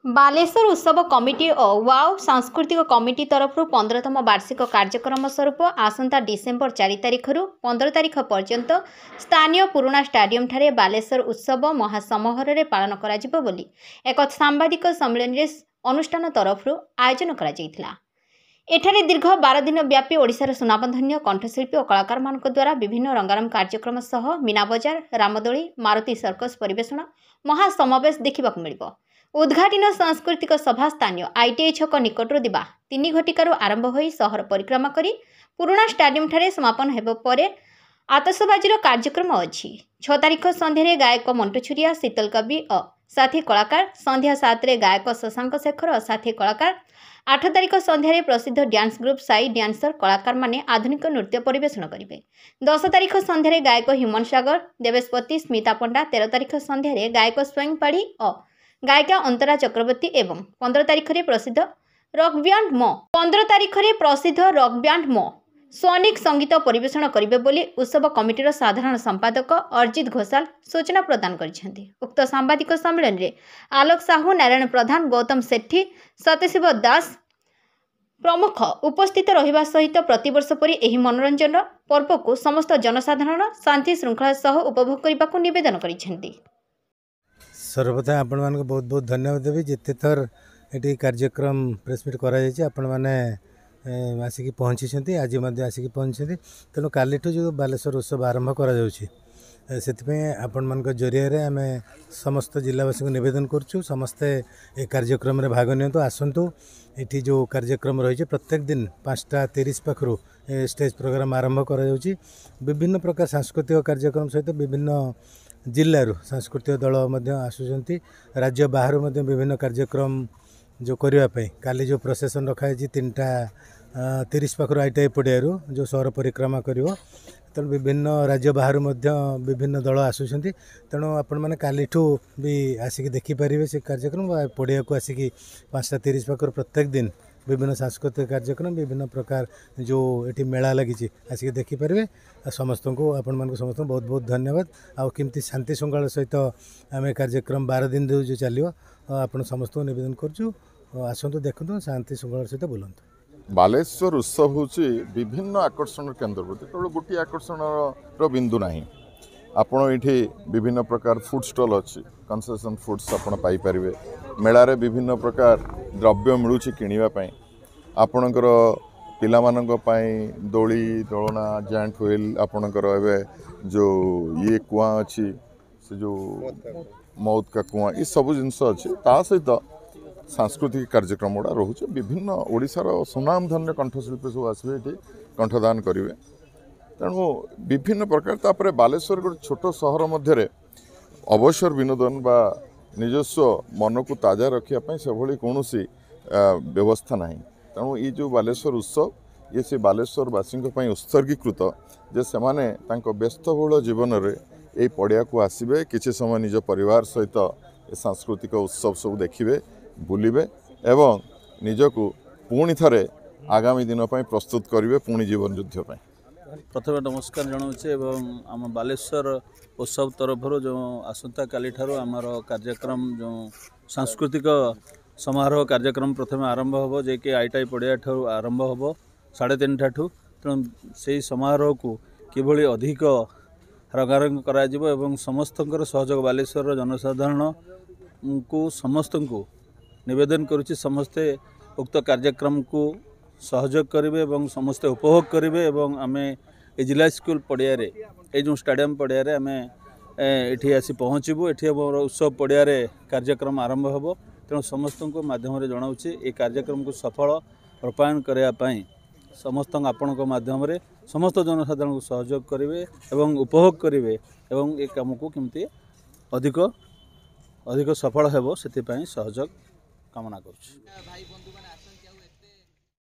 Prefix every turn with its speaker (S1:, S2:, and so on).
S1: बालेश्वर उत्सव कमिटी और वाव सांस्कृतिक कमिटी तरफ 15तम वार्षिक कार्यक्रम स्वरूप आसंता डिसेम्बर 4 तारिख रु 15 तारिख पर्यंत स्थानीय पुराणा स्टाडियम ठारे बालेश्वर उत्सव महासमारोह रे पालन करा जिवो बोली एक सांबादिक सम्मेलन रे अनुष्ठान तरफ आयोजन करा जायतिला। एठारे दीर्घ 12 दिन व्यापी ओडिशार सुनामधन्य कंठशिल्पी और कलाकार मानक द्वारा विभिन्न रंगारंग कार्यक्रम सह मीना बजार रामदोली मारुति सर्कस परिवेषण महासमावेश देखा मिलिबो। उद्घाटन सांस्कृतिक सभा स्थानीय आईटीआई छक निकटर दिवा 3 घटिकार आरंभ हो सहर परिक्रमा करी पुराणा स्टाडियम ठारे समापन हेबो परे आतसबाजीर कार्यक्रम अछि। 6 तारिख संध्यारे गायक मंटू छुरिया शीतल कवि और साथी कलाकार संध्या 7 रे गायक शशांक शेखर और साथी कलाकार 8 तारिख संध्यारे प्रसिद्ध डांस ग्रुप साई डांसर कलाकार माने आधुनिक नृत्य परिवेषण करिवे। 10 तारिख संध्यारे गायक ह्यूमन सागर देवेशपति स्मिता पंडा 13 तारिख संध्यारे गायक स्वयं पाढ़ी और गायिका अंतरा चक्रवर्ती एवं 15 तारिख रे प्रसिद्ध रॉक बैंड मो सोनिक संगीत परिवेषण करिवे बोली उत्सव कमिटीर साधारण संपादक अर्जित घोषाल सूचना प्रदान करिसेंती। उक्त सांबादिक सम्मेलन रे आलोक साहू नारायण प्रधान गौतम सेठी सत्यशिव दास प्रमुख उपस्थित रहिबा सहित प्रतिवर्ष परी एही मनोरंजन पर्व को समस्त जनसाधारण शांति श्रृंखला सह उपभोग करने को निवेदन करिसेंती।
S2: सर्वप्रथम आपण मान बहुत बहुत धन्यवाद देवी जिते थर ये कार्यक्रम प्रेसमिट कर आसिक पहुँची आज आसिक पहुँची तेणु काली जो बालेश्वर उत्सव आरंभ कर आपण मान जरिया आम समस्त जिलावासी को निवेदन करुँ समस्ते ये कार्यक्रम रे भाग नियंतु आसतु ये जो कार्यक्रम रही प्रत्येक दिन 5:30 पाखु स्टेज प्रोग्राम आरंभ कर विभिन्न प्रकार सांस्कृतिक कार्यक्रम सहित विभिन्न जिल्लारू सांस्कृतिक दल आसुंच राज्य बाहर विभिन्न कार्यक्रम जो करने काली जो प्रोसेसन रखाई 3:30 पाखु आईटीआई पड़ियारू जो सहर परिक्रमा कर तेणु विभिन्न राज्य बाहर विभिन्न दल आसुंच तेणु आपण मैंने काली भी आसिक देखिपारे से कार्यक्रम पड़िया को आसिक 5:30 पाखु प्रत्येक दिन विभिन्न सांस्कृतिक कार्यक्रम विभिन्न प्रकार जो ये मेला लगी आसिक देखिपारे समस्त को आपण मान समस्त बहुत बहुत धन्यवाद। आमती शांति श्रृंखला सहित आम कार्यक्रम 12 दिन जो चलो आप समस्त को निवेदन करूँ आसतु देखु शांति श्रृंखला सहित बुलंतु।
S3: बालेश्वर उत्सव हूँ विभिन्न आकर्षण केन्द्र केवल गोटे आकर्षण बिंदु ना आपण ये विभिन्न प्रकार फूड स्टॉल अच्छी कनसेसन फूड्स आपण पाइपर मेलारे विभिन्न प्रकार द्रव्य मिलूँ किणापी आपणकर पिलामानंकपाई दोली दलना जॉइंट व्हील आपणकर एवं जो ये कुआ अच्छी से जो मौत का कुआ ये सब जिनस अच्छी ता सहित सांस्कृतिक कार्यक्रम गुड़ा रोचे विभिन्न ओडिशार सुनामधन्य कंठशिल्पी सब आसवे ये कंठदान करेंगे तेणु विभिन्न प्रकार तापर बालेश्वर गोटे छोट सहर मध्य अवसर विनोदन बा निजस्व मन को ताजा रखापी से कौन व्यवस्था ना तेणु ये जो बालेश्वर उत्सव ये से बालेश्वरवासी उत्सर्गीकृत जे से माने व्यस्तबहुल जीवन में ये पड़िया को आसवे किसी समय निज परिवार सहित ये सांस्कृतिक उत्सव सब देखिए बुलिबे एवं निजको पुणी थे आगामी दिन प्रस्तुत करेंगे पुणी जीवन युद्ध पे।
S4: प्रथम नमस्कार जनाऊे एवं आम बालेश्वर उत्सव तरफ जो आसंता काली ठारो आमर कार्यक्रम जो सांस्कृतिक समारोह कार्यक्रम प्रथम आरंभ हो जे कि आईटीआई पड़िया ठारू आरंभ हो 3:30 ठाठू तेणु से समारोह को किभली अधिक रंगारंग करा जिवो एवं समस्तंकर सहयोग बालेश्वर जनसाधारण को समस्त को निवेदन करुच्ची समस्ते उक्त कार्यक्रम को सहयोग करेंगे एवं समस्ते उपभोग करेंगे एवं आमे ए जिला स्कूल पड़िया ये जो स्टाडियम पड़िया आम ये आसी पहुँचबू ये उत्सव पड़िया कार्यक्रम आरंभ हो तेणु समस्त को माध्यम जनाऊँच ये कार्यक्रम को सफल रूपायन करने समस्त आपण माध्यम समस्त जनसाधारण को सहयोग करेंगे एवं उपभोग करेंगे एवं ये कम को केमती अधिक अधिक सफल हो से सहयोग कामना करुँ।